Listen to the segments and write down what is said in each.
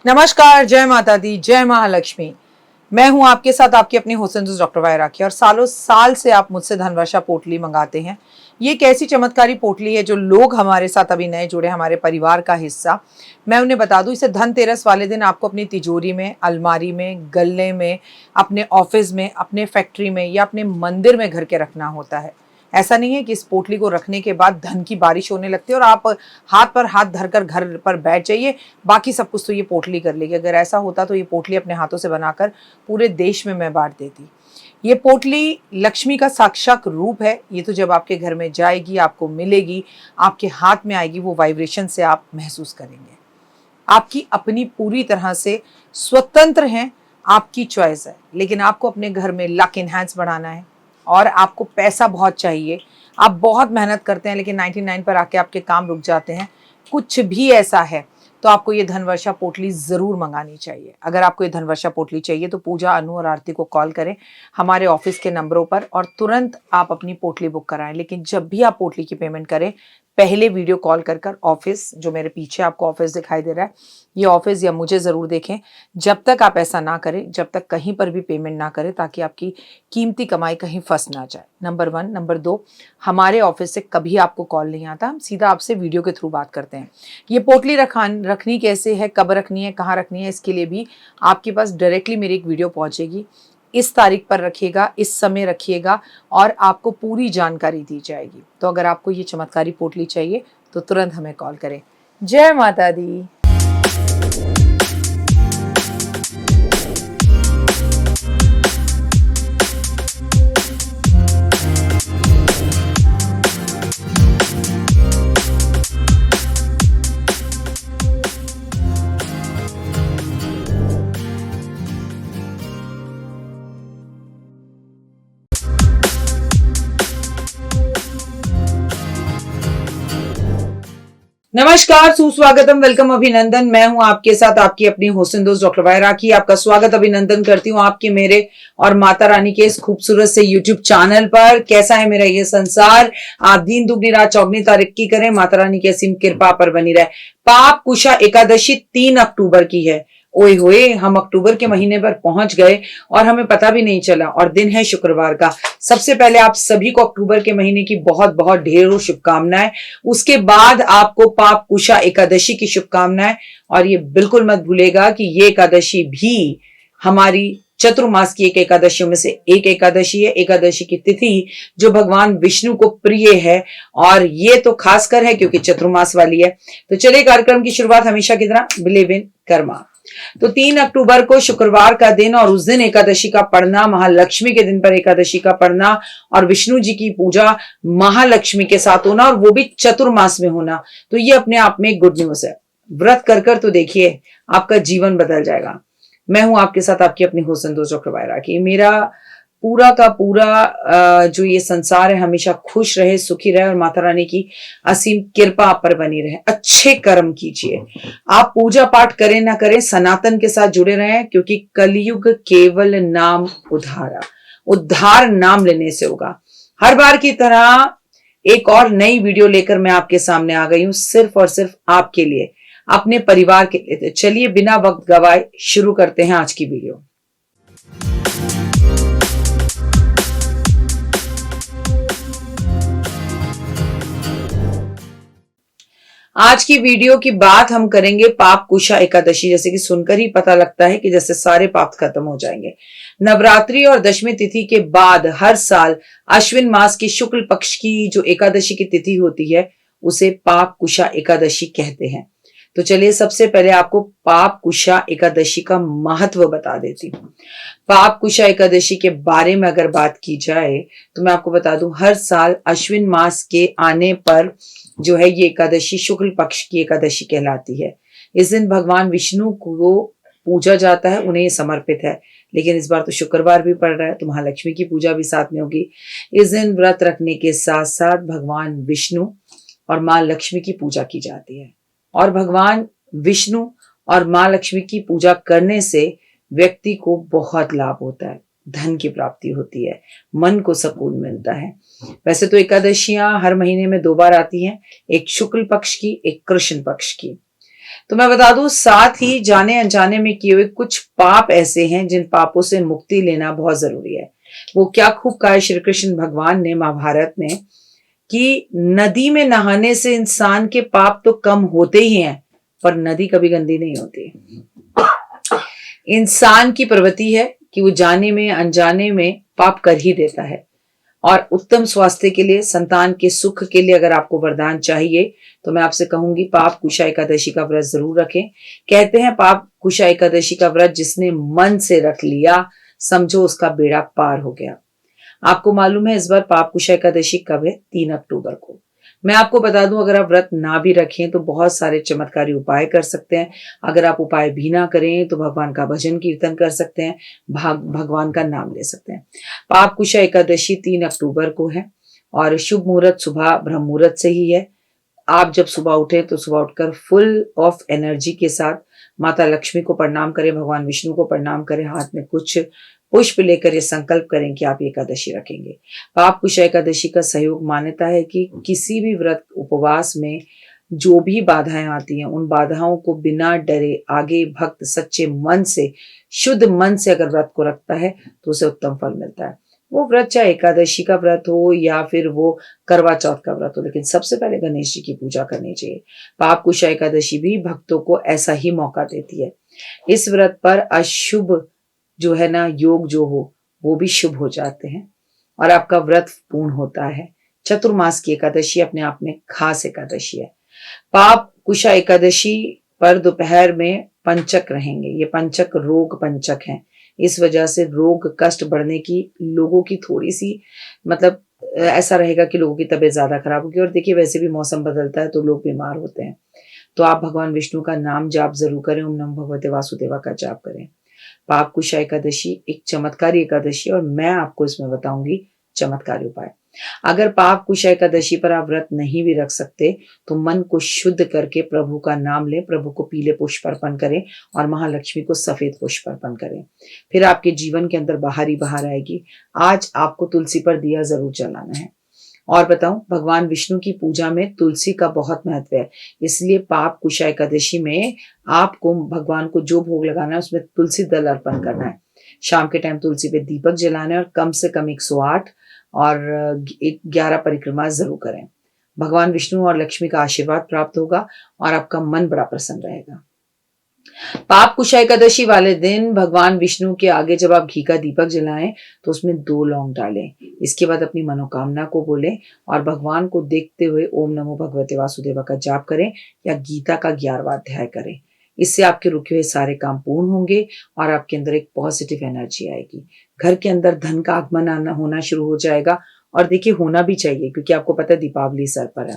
नमस्कार, जय माता दी, जय महालक्ष्मी। मैं हूं आपके साथ आपकी अपनी हुसैन दोस्त डॉक्टर वाय राखी। और सालों साल से आप मुझसे धनवर्षा पोटली मंगाते हैं। ये एक ऐसी चमत्कारी पोटली है जो लोग हमारे साथ अभी नए जुड़े, हमारे परिवार का हिस्सा। मैं उन्हें बता दूं, इसे धनतेरस वाले दिन आपको अपनी तिजोरी में, अलमारी में, गल्ले में, अपने ऑफिस में, अपने फैक्ट्री में या अपने मंदिर में घर के रखना होता है। ऐसा नहीं है कि इस पोटली को रखने के बाद धन की बारिश होने लगती है और आप हाथ पर हाथ धरकर घर पर बैठ जाइए, बाकी सब कुछ तो ये पोटली कर लेगी। अगर ऐसा होता तो ये पोटली अपने हाथों से बनाकर पूरे देश में मैं बांट देती। ये पोटली लक्ष्मी का साक्षात रूप है। ये तो जब आपके घर में जाएगी, आपको मिलेगी, आपके हाथ में आएगी, वो वाइब्रेशन से आप महसूस करेंगे। आपकी अपनी पूरी तरह से स्वतंत्र हैं, आपकी चॉइस है। लेकिन आपको अपने घर में लक इनहैंस बढ़ाना है और आपको पैसा बहुत चाहिए। आप बहुत मेहनत करते हैं लेकिन 99 पर आके आपके काम रुक जाते हैं। कुछ भी ऐसा है तो आपको ये धनवर्षा पोटली ज़रूर मंगानी चाहिए। अगर आपको ये धनवर्षा पोटली चाहिए तो पूजा, अनु और आरती को कॉल करें हमारे ऑफिस के नंबरों पर और तुरंत आप अपनी पोटली बुक कराएं। लेकिन जब भी आप पोटली की पेमेंट करें, पहले वीडियो कॉल कर ऑफिस, जो मेरे पीछे आपको ऑफिस दिखाई दे रहा है, ये ऑफिस या मुझे ज़रूर देखें। जब तक आप ऐसा ना करें, जब तक कहीं पर भी पेमेंट ना करें, ताकि आपकी कीमती कमाई कहीं फंस ना जाए। नंबर 1। नंबर 2, हमारे ऑफिस से कभी आपको कॉल नहीं आता, हम सीधा आपसे वीडियो के थ्रू बात करते हैं। ये पोटली रखनी कैसे है, कब रखनी है, कहाँ रखनी है, इसके लिए भी आपके पास डायरेक्टली मेरी एक वीडियो पहुँचेगी। इस तारीख पर रखिएगा, इस समय रखिएगा और आपको पूरी जानकारी दी जाएगी। तो अगर आपको ये चमत्कारी पोटली चाहिए तो तुरंत हमें कॉल करें। जय माता दी। नमस्कार, सुस्वागतम, वेलकम, अभिनंदन। मैं हूं आपके साथ आपकी अपनी हुसैन दोस्त डॉक्टर वाय राखी। आपका स्वागत, अभिनंदन करती हूं आपके, मेरे और माता रानी के इस खूबसूरत से यूट्यूब चैनल पर। कैसा है मेरा ये संसार? आप दिन दुगनी रात चौगनी तरक्की करें, माता रानी की असीम कृपा पर बनी रहे। पाप कुशा एकादशी 3 अक्टूबर की है। ओए होए, हम अक्टूबर के महीने पर पहुंच गए और हमें पता भी नहीं चला, और दिन है शुक्रवार का। सबसे पहले आप सभी को अक्टूबर के महीने की बहुत बहुत ढेरों शुभकामनाएं। उसके बाद आपको पाप कुशा एकादशी की शुभकामनाएं। और ये बिल्कुल मत भूलेगा कि ये एकादशी भी हमारी चतुर्मास की एक एकादशियों में से एक एकादशी है। एकादशी की तिथि जो भगवान विष्णु को प्रिय है, और ये तो खासकर है क्योंकि चतुर्मास वाली है। तो चलिए कार्यक्रम की शुरुआत हमेशा की तरह बिलीव इन कर्मा। तो 3 अक्टूबर को शुक्रवार का दिन, और उस दिन एकादशी का पढ़ना, महालक्ष्मी के दिन पर एकादशी का पढ़ना और विष्णु जी की पूजा महालक्ष्मी के साथ होना, और वो भी चतुर्मास में होना, तो ये अपने आप में गुड न्यूज है। व्रत कर तो देखिए, आपका जीवन बदल जाएगा। मैं हूं आपके साथ आपकी अपनी हुसैन दोस्त डॉक्टर वाय राखी। मेरा पूरा का पूरा जो ये संसार है हमेशा खुश रहे, सुखी रहे, और माता रानी की असीम कृपा आप पर बनी रहे। अच्छे कर्म कीजिए, आप पूजा पाठ करें ना करें, सनातन के साथ जुड़े रहें, क्योंकि कलयुग केवल नाम उद्धारा, उद्धार नाम लेने से होगा। हर बार की तरह एक और नई वीडियो लेकर मैं आपके सामने आ गई हूं, सिर्फ और सिर्फ आपके लिए, अपने परिवार के लिए। चलिए बिना वक्त गवाए शुरू करते हैं आज की वीडियो। आज की वीडियो की बात हम करेंगे पाप कुशा एकादशी। जैसे कि सुनकर ही पता लगता है कि जैसे सारे पाप खत्म हो जाएंगे। नवरात्रि और दशमी तिथि के बाद हर साल अश्विन मास की शुक्ल पक्ष की जो एकादशी की तिथि होती है उसे पाप कुशा एकादशी कहते हैं। तो चलिए सबसे पहले आपको पाप कुशा एकादशी का महत्व बता देती हूँ। पाप कुशा एकादशी के बारे में अगर बात की जाए तो मैं आपको बता दूं, हर साल अश्विन मास के आने पर जो है ये एकादशी शुक्ल पक्ष की एकादशी कहलाती है। इस दिन भगवान विष्णु को पूजा जाता है, उन्हें समर्पित है। लेकिन इस बार तो शुक्रवार भी पड़ रहा है, तो महालक्ष्मी की पूजा भी साथ में होगी। इस दिन व्रत रखने के साथ साथ भगवान विष्णु और माँ लक्ष्मी की पूजा की जाती है। और भगवान विष्णु और माँ लक्ष्मी की पूजा करने से व्यक्ति को बहुत लाभ होता है, धन की प्राप्ति होती है, मन को सुकून मिलता है। वैसे तो एकादशियां हर महीने में 2 बार आती हैं, एक शुक्ल पक्ष की, एक कृष्ण पक्ष की। तो मैं बता दूं, साथ ही जाने अनजाने में किए हुए कुछ पाप ऐसे हैं जिन पापों से मुक्ति लेना बहुत जरूरी है। वो क्या खूब कहा है श्री कृष्ण भगवान ने महाभारत में कि नदी में नहाने से इंसान के पाप तो कम होते ही हैं, पर नदी कभी गंदी नहीं होती। इंसान की प्रवृत्ति है कि वो जाने में अनजाने में पाप कर ही देता है। और उत्तम स्वास्थ्य के लिए, संतान के सुख के लिए अगर आपको वरदान चाहिए तो मैं आपसे कहूंगी पाप कुशा एकादशी का व्रत जरूर रखें। कहते हैं पाप कुशा एकादशी का व्रत जिसने मन से रख लिया, समझो उसका बेड़ा पार हो गया। आपको मालूम है इस बार पाप कुशा एकादशी कब है? 3 अक्टूबर को। मैं आपको बता दूं, अगर आप व्रत ना भी रखें तो बहुत सारे चमत्कारी उपाय कर सकते हैं। अगर आप उपाय भी ना करें तो भगवान का भजन कीर्तन कर सकते हैं, भगवान का नाम ले सकते हैं। पाप कुशा एकादशी 3 अक्टूबर को है और शुभ मुहूर्त सुबह ब्रह्म मुहूर्त से ही है। आप जब सुबह उठे तो सुबह उठकर फुल ऑफ एनर्जी के साथ माता लक्ष्मी को प्रणाम करें, भगवान विष्णु को प्रणाम करें, हाथ में कुछ पुष्प लेकर ये संकल्प करें कि आप एकादशी रखेंगे। पाप कुशा एकादशी का सहयोग मान्यता है कि किसी भी व्रत उपवास में जो भी बाधाएं आती हैं उन बाधाओं को बिना डरे आगे भक्त सच्चे मन से, शुद्ध मन से अगर व्रत को रखता है तो उसे उत्तम फल मिलता है। वो व्रत चाहे एकादशी का व्रत हो या फिर वो करवा चौथ का व्रत हो, लेकिन सबसे पहले गणेश जी की पूजा करनी चाहिए। पाप कुशा एकादशी भी भक्तों को ऐसा ही मौका देती है। इस व्रत पर अशुभ जो है ना, योग जो हो वो भी शुभ हो जाते हैं और आपका व्रत पूर्ण होता है। चतुर्मास की एकादशी अपने आप में खास एकादशी है। पाप कुशा एकादशी पर दोपहर में पंचक रहेंगे। ये पंचक रोग पंचक हैं, इस वजह से रोग कष्ट बढ़ने की लोगों की थोड़ी सी मतलब ऐसा रहेगा कि लोगों की तबीयत ज्यादा खराब होगी। और देखिए वैसे भी मौसम बदलता है तो लोग बीमार होते हैं। तो आप भगवान विष्णु का नाम जाप जरूर करें, ओम नमो भगवते वासुदेवा का जाप करें। पाप कुशा एकादशी एक चमत्कारी एकादशी और मैं आपको इसमें बताऊंगी चमत्कारी उपाय। अगर पाप कुशा एकादशी पर आप व्रत नहीं भी रख सकते तो मन को शुद्ध करके प्रभु का नाम लें, प्रभु को पीले पुष्प अर्पण करें और महालक्ष्मी को सफेद पुष्प अर्पण करें। फिर आपके जीवन के अंदर बाहर ही बाहर आएगी। आज आपको तुलसी पर दिया जरूर जलाना है। और बताऊं, भगवान विष्णु की पूजा में तुलसी का बहुत महत्व है, इसलिए पाप कुशा एकादशी में आपको भगवान को जो भोग लगाना है उसमें तुलसी दल अर्पण करना है। शाम के टाइम तुलसी पे दीपक जलाना है और कम से कम 108 और 11 परिक्रमा जरूर करें। भगवान विष्णु और लक्ष्मी का आशीर्वाद प्राप्त होगा और आपका मन बड़ा प्रसन्न रहेगा। पाप कुशा एकादशी वाले दिन भगवान विष्णु के आगे जब आप घी का दीपक जलाएं तो उसमें 2 लौंग डालें। इसके बाद अपनी मनोकामना को बोलें और भगवान को देखते हुए ओम नमो भगवते वासुदेवा का जाप करें या गीता का 11वां अध्याय करें। इससे आपके रुके हुए सारे काम पूर्ण होंगे और आपके अंदर एक पॉजिटिव एनर्जी आएगी। घर के अंदर धन का आगमन आना होना शुरू हो जाएगा और देखिए होना भी चाहिए, क्योंकि आपको पता है दीपावली सर पर है।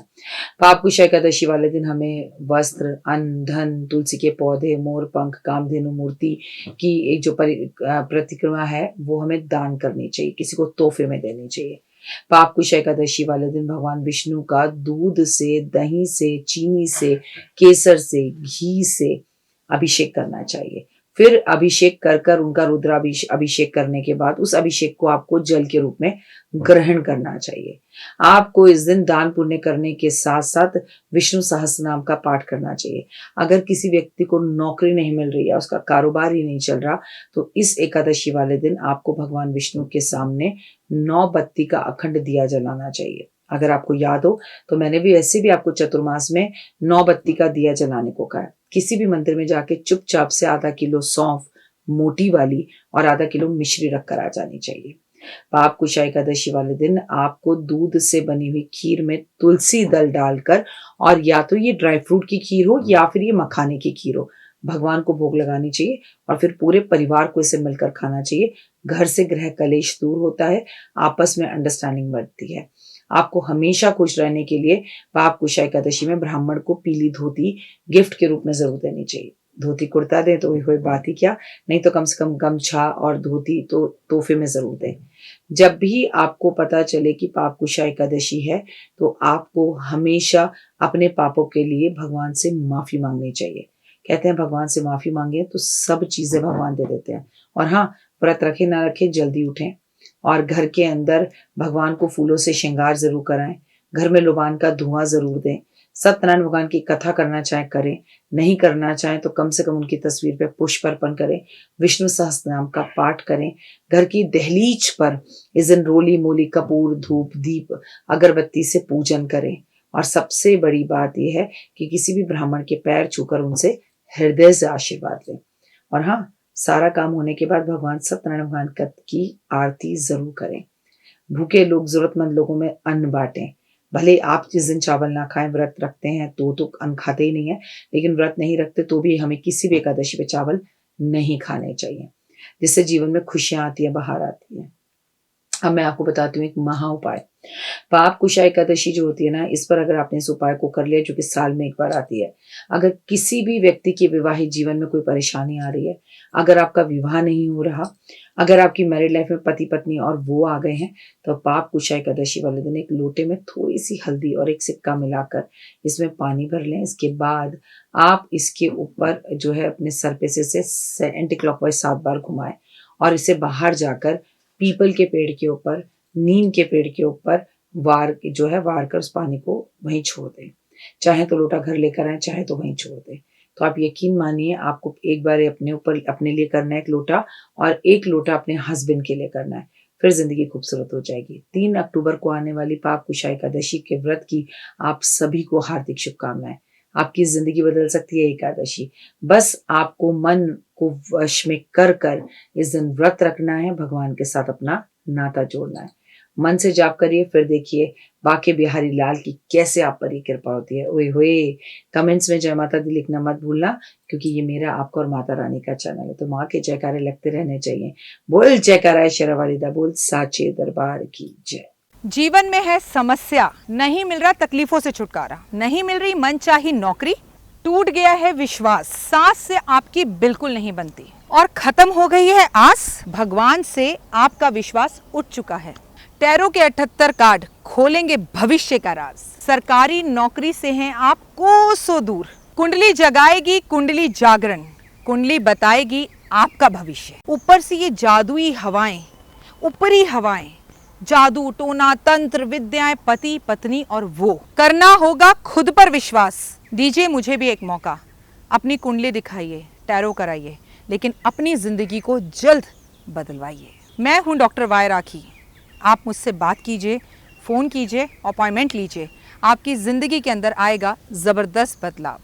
पाप कुशा एकादशी वाले दिन हमें वस्त्र, अन्न, धन, तुलसी के पौधे, मोर पंख, कामधेनु मूर्ति की एक जो प्रतिक्रिया है वो हमें दान करनी चाहिए, किसी को तोहफे में देनी चाहिए। पाप कुशा एकादशी वाले दिन भगवान विष्णु का दूध से, दही से, चीनी से, केसर से, घी से अभिषेक करना चाहिए। फिर अभिषेक कर कर उनका अभिषेक करने के बाद उस अभिषेक को आपको जल के रूप में ग्रहण करना चाहिए। आपको इस दिन दान पुण्य करने के साथ साथ विष्णु सहस्त्र नाम का पाठ करना चाहिए। अगर किसी व्यक्ति को नौकरी नहीं मिल रही है, उसका कारोबार ही नहीं चल रहा, तो इस एकादशी वाले दिन आपको भगवान विष्णु के सामने 9 बत्ती का अखंड दिया जलाना चाहिए। अगर आपको याद हो तो मैंने भी ऐसे भी आपको चतुर्मास में 9 बत्ती का दिया जलाने को कहा है। किसी भी मंदिर में जाके चुपचाप से आधा किलो सौंफ मोटी वाली और आधा किलो मिश्री रख कर आ जानी चाहिए। पाप कुशा एकादशी वाले दिन आपको दूध से बनी हुई खीर में तुलसी दल डालकर, और या तो ये ड्राई फ्रूट की खीर हो या फिर ये मखाने की खीर हो, भगवान को भोग लगानी चाहिए और फिर पूरे परिवार को इसे मिलकर खाना चाहिए। घर से गृह कलेश दूर होता है, आपस में अंडरस्टैंडिंग बढ़ती है। आपको हमेशा खुश रहने के लिए पाप कुशा एकादशी में ब्राह्मण को पीली धोती गिफ्ट के रूप में जरूर देनी चाहिए। धोती कुर्ता दें तो कोई बात ही क्या, नहीं तो कम से कम गमछा और धोती तो तोहफे में जरूर दें। जब भी आपको पता चले कि पाप कुशा एकादशी है तो आपको हमेशा अपने पापों के लिए भगवान से माफी मांगनी चाहिए। कहते हैं भगवान से माफी मांगे तो सब चीजें भगवान दे देते हैं। और हाँ, व्रत रखे ना रखे जल्दी उठें और घर के अंदर भगवान को फूलों से श्रृंगार जरूर कराएं। घर में लुबान का धुआं जरूर दें। सत्यनारायण भगवान की कथा करना चाहे करें, नहीं करना चाहें तो कम से कम उनकी तस्वीर पे पुष्प अर्पण करें, विष्णु सहस्त्र नाम का पाठ करें, घर की दहलीज पर इस दिन रोली मोली कपूर धूप दीप अगरबत्ती से पूजन करें। और सबसे बड़ी बात यह है कि किसी भी ब्राह्मण के पैर छूकर उनसे हृदय से आशीर्वाद लें। और हाँ, सारा काम होने के बाद भगवान सत्यनारायण भगवान की आरती जरूर करें। भूखे लोग, जरूरतमंद लोगों में अन्न बांटें। भले आप जिस दिन चावल ना खाएं, व्रत रखते हैं तो अन्न खाते ही नहीं है, लेकिन व्रत नहीं रखते तो भी हमें किसी भी एकादशी पे चावल नहीं खाने चाहिए, जिससे जीवन में खुशियां आती है, बाहर आती है। अब मैं आपको बताती हूँ एक महा उपाय। पाप कुशा एकादशी जो होती है ना, इस पर अगर आपने इस उपाय को कर लिया, जो कि साल में एक बार आती है, अगर किसी भी व्यक्ति के विवाहित जीवन में कोई परेशानी आ रही है, अगर आपका विवाह नहीं हो रहा, अगर आपकी मैरिड लाइफ में पति पत्नी और वो आ गए हैं, तो पाप कुशा एकादशी वाले दिन एक लोटे में थोड़ी सी हल्दी और एक सिक्का मिलाकर इसमें पानी भर लें। इसके बाद आप इसके ऊपर जो है अपने सर पे से एंटी क्लॉकवाइज 7 बार घुमाएं और इसे बाहर जाकर पीपल के पेड़ के ऊपर, नीम के पेड़ के ऊपर वार कर उस पानी को वहीं छोड़ दें। चाहे तो लोटा घर लेकर आए, चाहे तो वहीं छोड़ दें। तो आप यकीन मानिए, आपको एक बार अपने लिए करना है एक लोटा, और एक लोटा अपने हस्बैंड के लिए करना है, फिर जिंदगी खूबसूरत हो जाएगी। 3 अक्टूबर को आने वाली पाप कुशा एकादशी के व्रत की आप सभी को हार्दिक शुभकामनाएं। आपकी जिंदगी बदल सकती है एकादशी। बस आपको मन को वश में कर इस दिन व्रत रखना है, भगवान के साथ अपना नाता जोड़ना है। मन से जाप करिए, फिर देखिए बाके बिहारी लाल की कैसे आप पर ये कृपा होती है। ओए होए, कमेंट्स में जय माता दी लिखना मत भूलना, क्योंकि ये मेरा आपका और माता रानी का चैनल है, तो माँ के जयकारे लगते रहने चाहिए। बोल जयकारा शेरा वालिदा, बोल साचे दरबार की जय। जीवन में है समस्या, नहीं मिल रहा तकलीफों से छुटकारा, नहीं मिल रही मनचाही नौकरी, टूट गया है विश्वास, सांस से आपकी बिल्कुल नहीं बनती और खत्म हो गई है आस, भगवान से आपका विश्वास उठ चुका है। टैरो के 78 कार्ड खोलेंगे भविष्य का राज। सरकारी नौकरी से हैं आप कोसों दूर, कुंडली जगाएगी कुंडली जागरण, कुंडली बताएगी आपका भविष्य। ऊपर से ये जादुई हवाएं, ऊपरी हवाएं, जादू टोना तंत्र विद्याएं, पति पत्नी और वो, करना होगा खुद पर विश्वास। दीजिए मुझे भी एक मौका, अपनी कुंडली दिखाइए, टैरो कराइए, लेकिन अपनी जिंदगी को जल्द बदलवाइए। मैं हूं डॉक्टर वाई राखी। आप मुझसे बात कीजिए, फ़ोन कीजिए, अपॉइंटमेंट लीजिए, आपकी ज़िंदगी के अंदर आएगा ज़बरदस्त बदलाव।